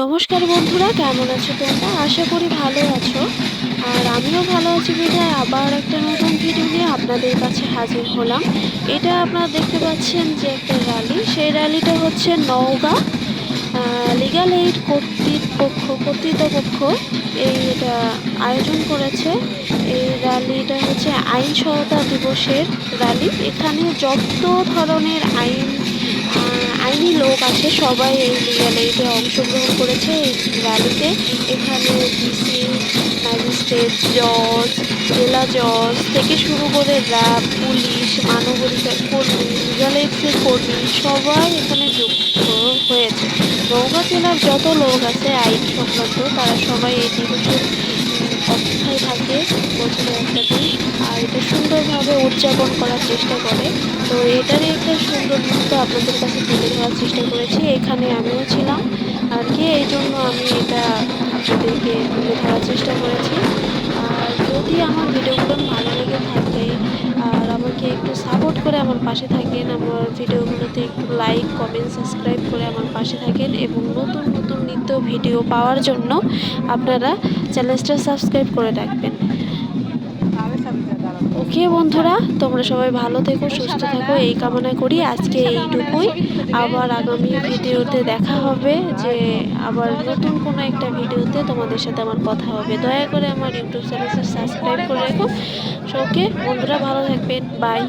নমস্কার বন্ধুরা, কেমন আছো তোমরা? আশা করি ভালো আছো। আর আমিও ভালো আছি বিধায় আবার একটা নতুন ভিডিও নিয়ে আপনাদের কাছে হাজির হলাম। এটা আপনারা দেখতে পাচ্ছেন যে একটা র্যালি, সেই র্যালিটা হচ্ছে নওগাঁ লিগ্যাল এইড কর্তৃপক্ষ এটা আয়োজন করেছে। এই র্যালিটা হচ্ছে আইন সহায়তা দিবসের র্যালি। এখানে যত ধরনের আইনি লোক আছে সবাই এই লিগ্যাল এইডে অংশগ্রহণ করেছে এই র্যালিতে। এখানে ডিসি, ম্যাজিস্ট্রেট, জজ, জেলা জজ থেকে শুরু করে র্যাব, পুলিশ, মানবাধিকার কর্মী, লিগ্যাল এইডসের কর্মী সবাই এখানে যুক্ত হয়েছে। নওগাঁ জেলার যত লোক আছে আইন সংক্রান্ত তারা সবাই এই দিবসের অপেক্ষায় থাকে বছরে একটা দিন, আর এটা সুন্দরভাবে উদযাপন করার চেষ্টা করে। তো এটারই একটা সুন্দর মুহূর্ত আপনাদের কাছে তুলে ধরার চেষ্টা করেছি। এখানে আমিও ছিলাম আর কি, এই জন্য আমি এটা আপনাদেরকে তুলে ধরার চেষ্টা করেছি। আর যদি আমার ভিডিওগুলো ভালো লেগে থাকে আর আমাকে একটু সাপোর্ট করে আমার পাশে থাকেন, আমার ভিডিওগুলোতে একটু লাইক, কমেন্ট, সাবস্ক্রাইব করে আমার পাশে থাকেন এবং নতুন নতুন নিত্য ভিডিও পাওয়ার জন্য আপনারা চ্যানেলটা সাবস্ক্রাইব করে রাখবেন। ওকে বন্ধুরা, তোমরা সবাই ভালো থেকো, সুস্থ থাকো এই কামনা করি। আজকে এইটুকুই, আবার আগামী ভিডিওতে দেখা হবে, যে আবার নতুন কোনো একটা ভিডিওতে তোমাদের সাথে আমার কথা হবে। দয়া করে আমার ইউটিউব চ্যানেলটা সাবস্ক্রাইব করে রেখো। ওকে বন্ধুরা, ভালো থাকবেন, বাই।